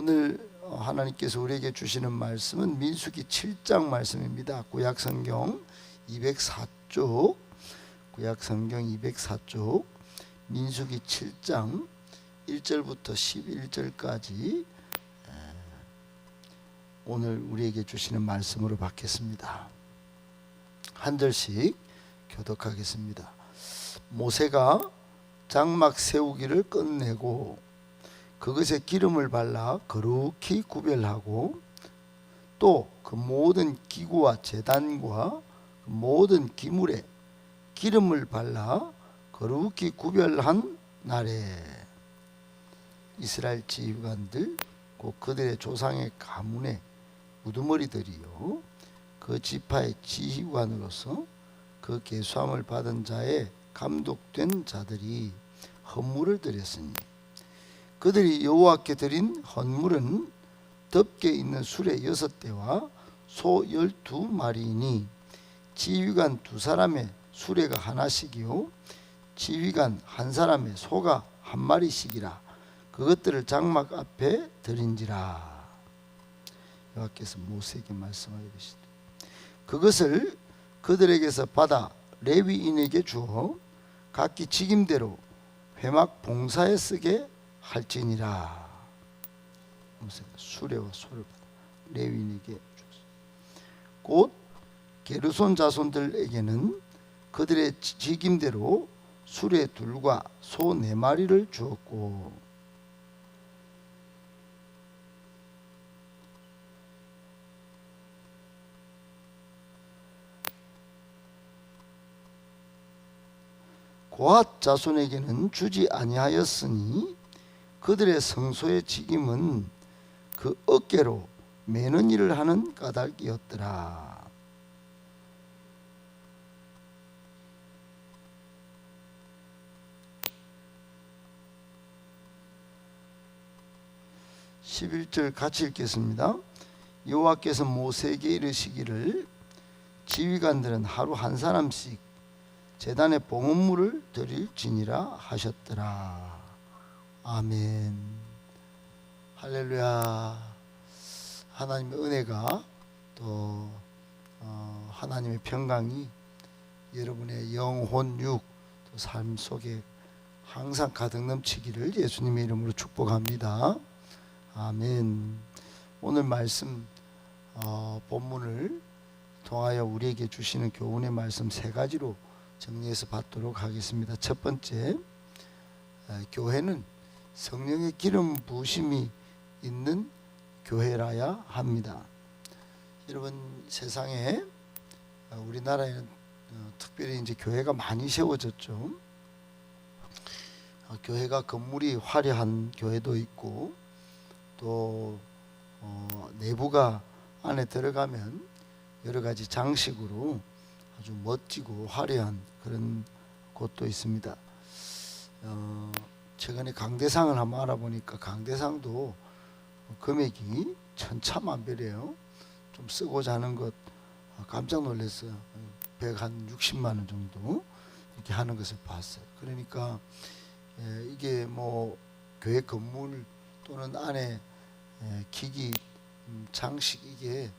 오늘 하나님께서 우리에게 주시는 말씀은 민수기 7장 말씀입니다. 구약성경 204쪽, 구약성경 204쪽, 민수기 7장 1절부터 11절까지 오늘 우리에게 주시는 말씀으로 받겠습니다. 한 절씩 교독하겠습니다. 모세가 장막 세우기를 끝내고 그것에 기름을 발라 거룩히 구별하고 또 그 모든 기구와 제단과 그 모든 기물에 기름을 발라 거룩히 구별한 날에 이스라엘 지휘관들 곧 그들의 조상의 가문의 우두머리들이요 그 지파의 지휘관으로서 그 계수함을 받은 자의 감독된 자들이 헌물을 드렸으니 그들이 여호와께 드린 헌물은 덮개 있는 수레 6대와 소 12마리이니 지휘관 2사람의 수레가 하나씩이요 지휘관 1사람의 소가 1마리씩이라 그것들을 장막 앞에 드린지라. 여호와께서 모세에게 말씀하여 이르시되 그것을 그들에게서 받아 레위인에게 주어 각기 직임대로 회막 봉사에 쓰게 할지니라. 모세가 수레와 소를 받아 레위인에게 주었습니다. 곧 게르손 자손들에게는 그들의 직임대로 수레 2과 소 4마리를 주었고 고핫 자손에게는 주지 아니하였으니 그들의 성소의 직임은 그 어깨로 매는 일을 하는 까닭이었더라. (11절) 같이 읽겠습니다. 여호와께서 모세에게 이르시기를 지휘관들은 하루 1사람씩 제단에 봉헌물을 드릴지니라 하셨더라. 아멘. 할렐루야. 하나님의 은혜가 또 하나님의 평강이 여러분의 영혼, 육, 또 삶 속에 항상 가득 넘치기를 예수님의 이름으로 축복합니다. 아멘. 오늘 말씀 본문을 통하여 우리에게 주시는 교훈의 말씀 3가지로 정리해서 받도록 하겠습니다. 첫 번째, 교회는 성령의 기름 부으심이 있는 교회라야 합니다. 여러분, 세상에 우리나라에는 특별히 이제 교회가 많이 세워졌죠. 교회가 건물이 화려한 교회도 있고 또 내부가 안에 들어가면 여러 가지 장식으로 아주 멋지고 화려한 그런 곳도 있습니다. 최근에 강대상을 한번 알아보니까 강대상도 금액이 천차만별이에요. 좀 쓰고 자는 것 깜짝 놀랐어요. 160만 원 정도 이렇게 하는 것을 봤어요. 그러니까 이게 뭐 교회 건물 또는 안에 기기 장식 이게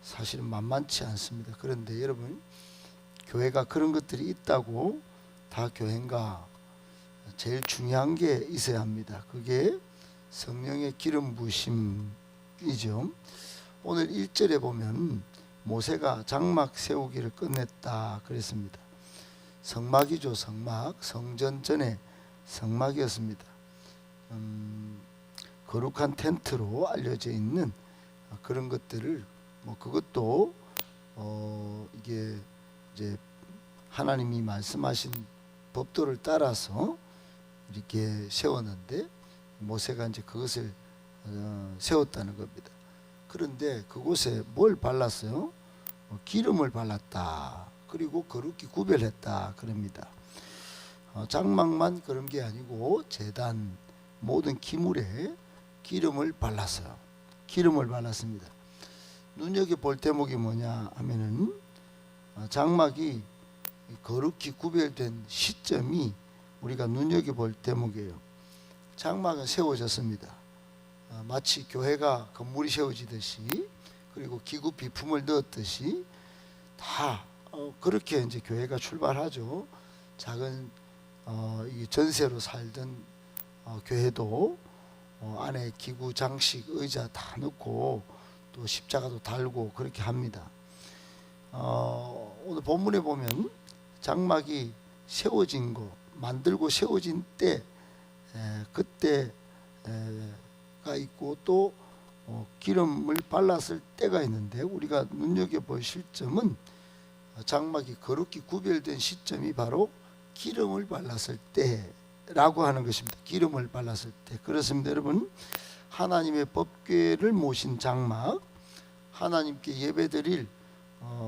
사실은 만만치 않습니다. 그런데 여러분, 교회가 그런 것들이 있다고 다 교회인가? 제일 중요한 게 있어야 합니다. 그게 성령의 기름 부으심이죠. 오늘 1절에 보면 모세가 장막 세우기를 끝냈다 그랬습니다. 성막이죠. 성막. 성전 전에 성막이었습니다. 거룩한 텐트로 알려져 있는 그런 것들을 그것도 이게 이제 하나님이 말씀하신 법도를 따라서 이렇게 세웠는데 모세가 이제 그것을 세웠다는 겁니다. 그런데 그곳에 뭘 발랐어요? 기름을 발랐다. 그리고 거룩히 구별했다 그럽니다. 장막만 그런 게 아니고 제단 모든 기물에 기름을 발랐어요. 기름을 발랐습니다. 눈여겨볼 대목이 뭐냐 하면은 장막이 거룩히 구별된 시점이 우리가 눈여겨볼 대목이에요. 장막은 세워졌습니다. 마치 교회가 건물이 세워지듯이 그리고 기구 비품을 넣었듯이 다 그렇게 이제 교회가 출발하죠. 작은 이 전세로 살던 교회도 안에 기구 장식 의자 다 넣고 또 십자가도 달고 그렇게 합니다. 오늘 본문에 보면 장막이 세워진 거 만들고 세워진 때 그때가 있고 또 기름을 발랐을 때가 있는데 우리가 눈여겨볼 시점은 장막이 거룩히 구별된 시점이 바로 기름을 발랐을 때라고 하는 것입니다. 기름을 발랐을 때. 그렇습니다. 여러분, 하나님의 법궤를 모신 장막, 하나님께 예배드릴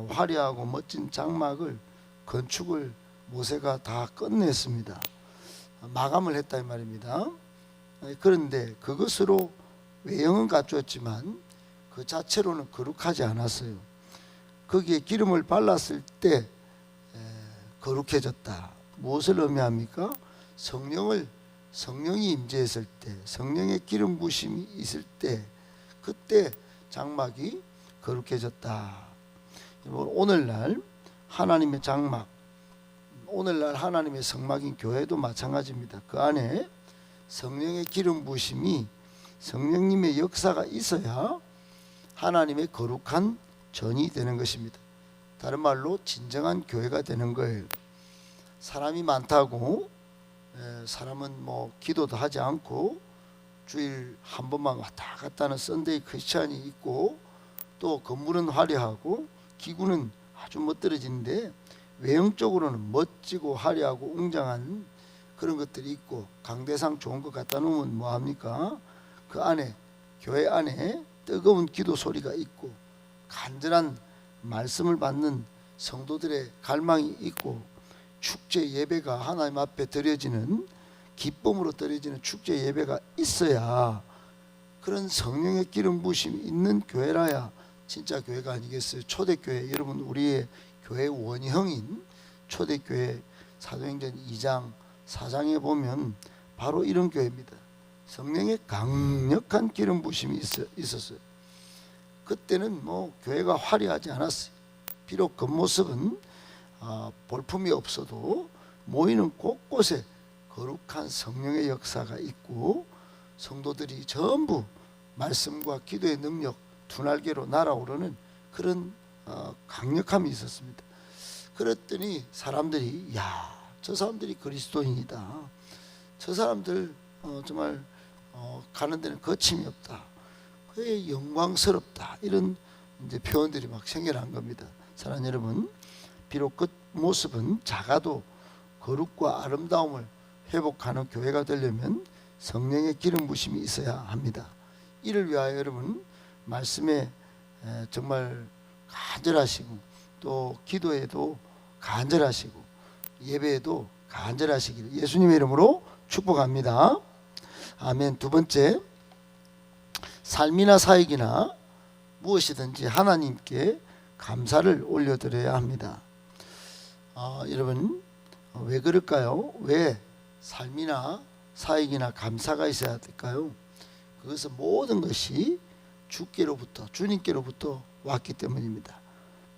화려하고 멋진 장막을 건축을 모세가 다 끝냈습니다. 마감을 했다 이 말입니다. 그런데 그것으로 외형은 갖추었지만 그 자체로는 거룩하지 않았어요. 거기에 기름을 발랐을 때 거룩해졌다. 무엇을 의미합니까? 성령이 임재했을 때, 성령의 기름 부심이 있을 때, 그때 장막이 거룩해졌다. 오늘날 하나님의 장막, 오늘날 하나님의 성막인 교회도 마찬가지입니다. 그 안에 성령의 기름 부심이, 성령님의 역사가 있어야 하나님의 거룩한 전이 되는 것입니다. 다른 말로 진정한 교회가 되는 거예요. 사람이 많다고 사람은 뭐 기도도 하지 않고 주일 한 번만 왔다 갔다 하는 썬데이 크리스찬이 있고 또 건물은 화려하고 기구는 아주 멋들어지는데 외형적으로는 멋지고 화려하고 웅장한 그런 것들이 있고 강대상 좋은 것 갖다 놓으면 뭐합니까? 그 안에, 교회 안에 뜨거운 기도 소리가 있고 간절한 말씀을 받는 성도들의 갈망이 있고 축제 예배가 하나님 앞에 드려지는, 기쁨으로 드려지는 축제 예배가 있어야 그런 성령의 기름 부심이 있는 교회라야 진짜 교회가 아니겠어요? 초대교회, 여러분, 우리의 교회 원형인 초대교회 사도행전 2장 4장에 보면 바로 이런 교회입니다. 성령의 강력한 기름 부심이 있었어요. 그때는 뭐 교회가 화려하지 않았어요. 비록 겉모습은 볼품이 없어도 모이는 곳곳에 거룩한 성령의 역사가 있고 성도들이 전부 말씀과 기도의 능력 두 날개로 날아오르는 그런 강력함이 있었습니다. 그랬더니 사람들이, 야, 저 사람들이 그리스도인이다. 저 사람들 정말 가는 데는 거침이 없다. 그의 영광스럽다. 이런 이제 표현들이 막 생겨난 겁니다. 사랑하는 여러분, 비록 그 모습은 작아도 거룩과 아름다움을 회복하는 교회가 되려면 성령의 기름 부심이 있어야 합니다. 이를 위하여 여러분 말씀에 정말 간절하시고 또 기도에도 간절하시고 예배에도 간절하시기를 예수님의 이름으로 축복합니다. 아멘. 두 번째, 삶이나 사역이나 무엇이든지 하나님께 감사를 올려드려야 합니다. 여러분, 왜 그럴까요? 왜 삶이나 사역이나 감사가 있어야 될까요? 그것은 모든 것이 주께로부터, 주님께로부터 왔기 때문입니다.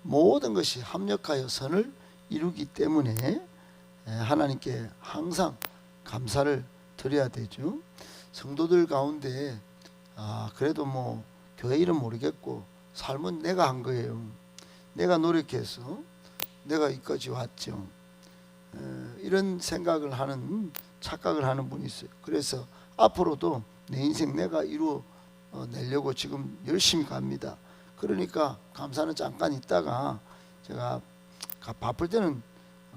모든 것이 합력하여 선을 이루기 때문에 하나님께 항상 감사를 드려야 되죠. 성도들 가운데 그래도 뭐 교회 이름 모르겠고 삶은 내가 한 거예요. 내가 노력해서 내가 여기까지 왔죠. 이런 생각을 하는, 착각을 하는 분이 있어요. 그래서 앞으로도 내 인생 내가 이루어 내려고 지금 열심히 갑니다. 그러니까 감사는 잠깐 있다가 제가 바쁠 때는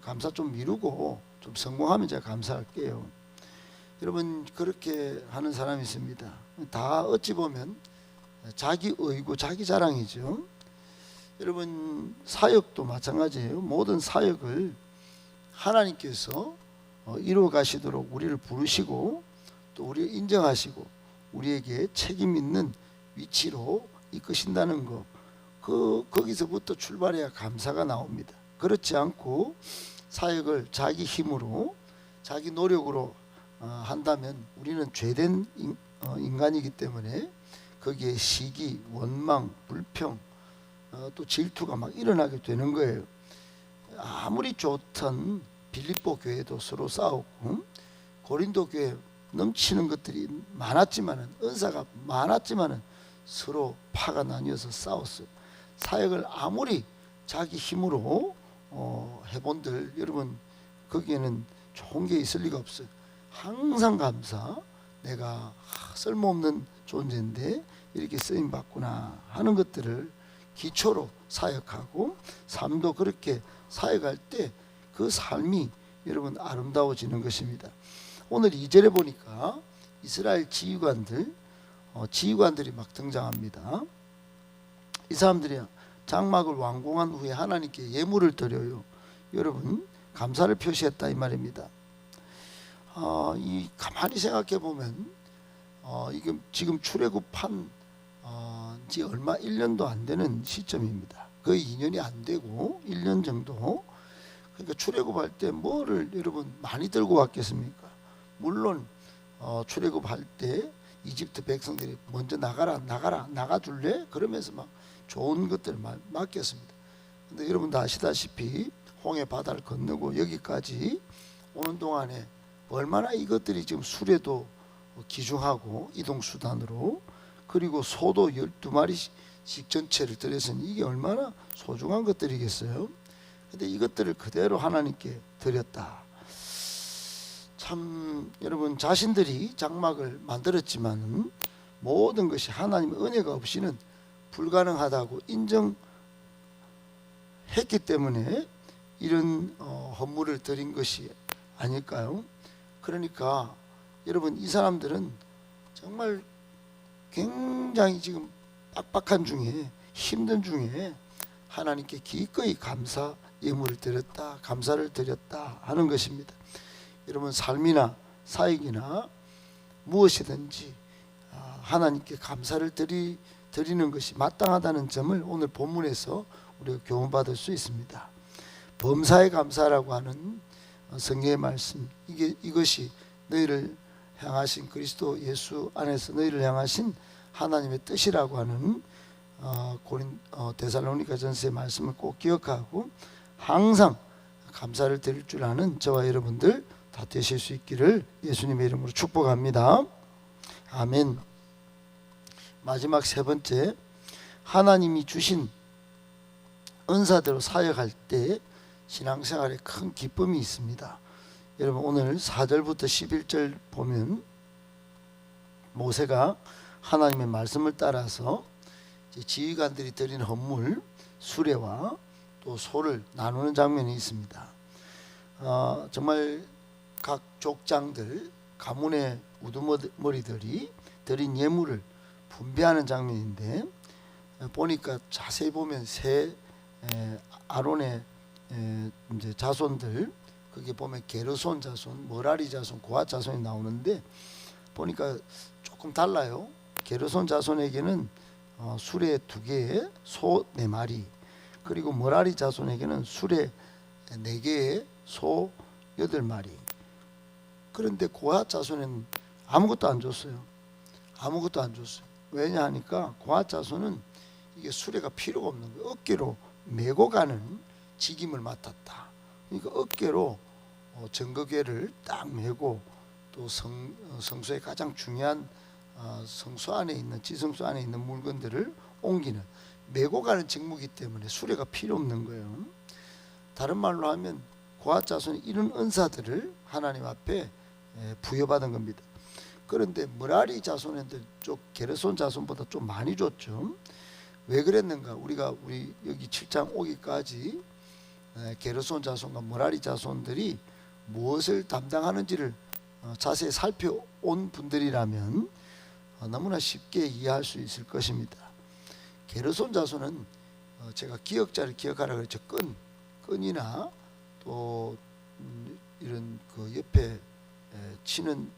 감사 좀 미루고 좀 성공하면 제가 감사할게요. 여러분, 그렇게 하는 사람이 있습니다. 다 어찌 보면 자기 의고 자기 자랑이죠. 여러분, 사역도 마찬가지예요. 모든 사역을 하나님께서 이루어 가시도록 우리를 부르시고 또 우리를 인정하시고 우리에게 책임 있는 위치로 이끄신다는 것, 거기서부터 출발해야 감사가 나옵니다. 그렇지 않고 사역을 자기 힘으로 자기 노력으로 한다면 우리는 죄된 인간이기 때문에 거기에 시기, 원망, 불평, 또 질투가 막 일어나게 되는 거예요. 아무리 좋던 빌립보 교회도 서로 싸웠고, 고린도 교회 넘치는 것들이 많았지만은, 은사가 많았지만은 서로 파가 나뉘어서 싸웠어요. 사역을 아무리 자기 힘으로 해본들 여러분, 거기에는 좋은 게 있을 리가 없어요. 항상 감사, 내가 쓸모없는 존재인데 이렇게 쓰임 받구나 하는 것들을 기초로 사역하고, 삶도 그렇게 사역할 때 그 삶이 여러분 아름다워지는 것입니다. 오늘 2절에 보니까 이스라엘 지휘관들이 막 등장합니다. 이 사람들이 장막을 완공한 후에 하나님께 예물을 드려요. 여러분, 감사를 표시했다 이 말입니다. 이 가만히 생각해 보면 이게 지금 출애굽한 지 얼마 1년도 안 되는 시점입니다. 거의 2년이 안 되고 1년 정도. 그러니까 출애굽할 때 뭐를 여러분 많이 들고 왔겠습니까? 물론 출애굽할 때 이집트 백성들이 먼저 나가줄래? 그러면서 막 좋은 것들을 맡겼습니다. 근데 여러분 다 아시다시피 홍해 바다를 건너고 여기까지 오는 동안에 얼마나 이것들이 지금 수레도 기중하고 이동수단으로, 그리고 소도 12마리씩 전체를 들였으니 이게 얼마나 소중한 것들이겠어요. 근데 이것들을 그대로 하나님께 드렸다. 참 여러분, 자신들이 장막을 만들었지만 모든 것이 하나님의 은혜가 없이는 불가능하다고 인정했기 때문에 이런 헌물을 드린 것이 아닐까요? 그러니까 여러분, 이 사람들은 정말 굉장히 지금 빡빡한 중에, 힘든 중에 하나님께 기꺼이 감사 예물을 드렸다, 감사를 드렸다 하는 것입니다. 여러분, 삶이나 사역이나 무엇이든지 하나님께 감사를 드리는 것이 마땅하다는 점을 오늘 본문에서 우리가 교훈받을 수 있습니다. 범사에 감사라고 하는 성경의 말씀, 이것이 너희를 향하신 그리스도 예수 안에서 너희를 향하신 하나님의 뜻이라고 하는 데살로니가전서의 말씀을 꼭 기억하고 항상 감사를 드릴 줄 아는 저와 여러분들 다 되실 수 있기를 예수님의 이름으로 축복합니다. 아멘. 마지막 세 번째, 하나님이 주신 은사대로 사역할 때 신앙생활에 큰 기쁨이 있습니다. 여러분, 오늘 4절부터 11절 보면 모세가 하나님의 말씀을 따라서 지휘관들이 드린 헌물 수레와 또 소를 나누는 장면이 있습니다. 정말 각 족장들, 가문의 우두머리들이 드린 예물을 분배하는 장면인데, 보니까 자세히 보면 아론의 이제 자손들, 거기 보면 게르손 자손, 머라리 자손, 고핫 자손이 나오는데 보니까 조금 달라요. 게르손 자손에게는 수레 2개에 소 4마리, 그리고 머라리 자손에게는 수레 4개에 소 8마리. 그런데 고핫 자손에는 아무것도 안 줬어요. 아무것도 안 줬어요. 왜냐 하니까 고핫 자손은 이게 수레가 필요가 없는 거예요. 어깨로 메고 가는 직임을 맡았다. 그러니까 어깨로 증거궤를 딱 메고, 또 성소의 가장 중요한 성소 안에 있는, 지성소 안에 있는 물건들을 옮기는, 메고 가는 직무이기 때문에 수레가 필요 없는 거예요. 다른 말로 하면 고핫 자손이 이런 은사들을 하나님 앞에 부여받은 겁니다. 그런데 머라리 자손들 쪽 게르손 자손보다 좀 많이 줬죠. 왜 그랬는가? 우리 여기 7장 오기까지 게르손 자손과 머라리 자손들이 무엇을 담당하는지를 자세히 살펴온 분들이라면 너무나 쉽게 이해할 수 있을 것입니다. 게르손 자손은 제가 기억자를 기억하라 그랬죠. 끈이나 또 이런 그 옆에 치는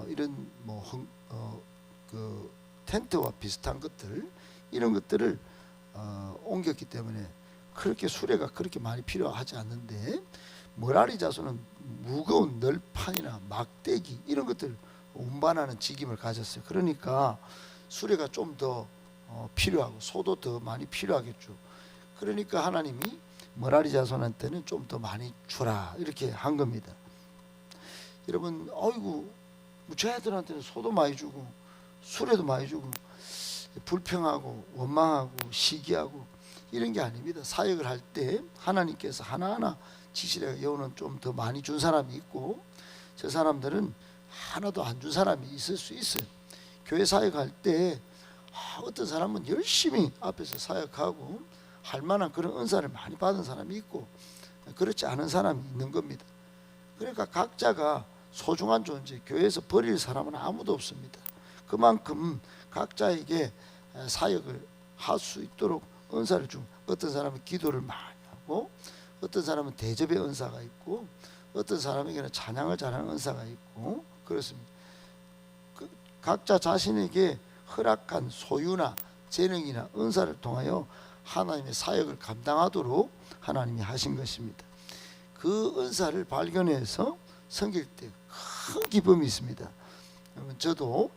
이런 그 텐트와 비슷한 것들, 이런 것들을 옮겼기 때문에 그렇게 수레가 그렇게 많이 필요하지 않는데, 머라리 자손은 무거운 널판이나 막대기 이런 것들 운반하는 직임을 가졌어요. 그러니까 수레가 좀 더 필요하고 소도 더 많이 필요하겠죠. 그러니까 하나님이 머라리 자손한테는 좀 더 많이 주라 이렇게 한 겁니다. 여러분, 어이구, 쟤들한테는 소도 많이 주고 수레도 많이 주고 불평하고 원망하고 시기하고 이런 게 아닙니다. 사역을 할 때 하나님께서 하나하나 지시를 여호는 좀 더 많이 준 사람이 있고 저 사람들은 하나도 안 준 사람이 있을 수 있어요. 교회 사역할 때 어떤 사람은 열심히 앞에서 사역하고 할 만한 그런 은사를 많이 받은 사람이 있고 그렇지 않은 사람이 있는 겁니다. 그러니까 각자가 소중한 존재, 교회에서 버릴 사람은 아무도 없습니다. 그만큼 각자에게 사역을 할 수 있도록 은사를 준, 어떤 사람은 기도를 많이 하고 어떤 사람은 대접의 은사가 있고 어떤 사람에게는 찬양을 잘하는 은사가 있고 그렇습니다. 각자 자신에게 허락한 소유나 재능이나 은사를 통하여 하나님의 사역을 감당하도록 하나님이 하신 것입니다. 그 은사를 발견해서 섬길 때 큰 기쁨이 있습니다. 저도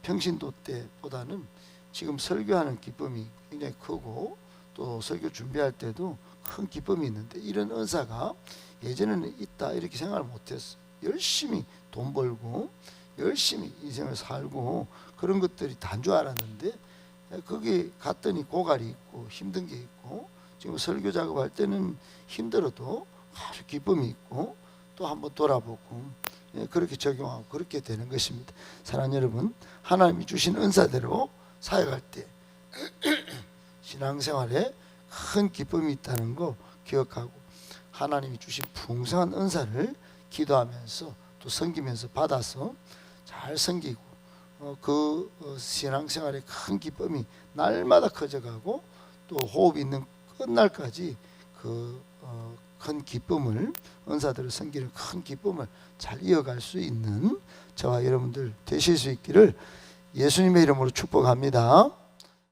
평신도 때보다는 지금 설교하는 기쁨이 굉장히 크고 또 설교 준비할 때도 큰 기쁨이 있는데 이런 은사가 예전에는 있다 이렇게 생각을 못했어요. 열심히 돈 벌고 열심히 인생을 살고 그런 것들이 다인 줄 알았는데 거기 갔더니 고갈이 있고 힘든 게 있고 지금 설교 작업할 때는 힘들어도 아주 기쁨이 있고 또 한번 돌아보고 그렇게 적용하고 그렇게 되는 것입니다. 사랑하는 여러분, 하나님이 주신 은사대로 사역할 때 신앙생활에 큰 기쁨이 있다는 거 기억하고 하나님이 주신 풍성한 은사를 기도하면서 또 섬기면서 받아서 잘 섬기고 그 신앙생활의 큰 기쁨이 날마다 커져가고 또 호흡 있는 끝날까지 그 큰 기쁨을 은사들을 섬기는 큰 기쁨을 잘 이어갈 수 있는 저와 여러분들 되실 수 있기를 예수님의 이름으로 축복합니다.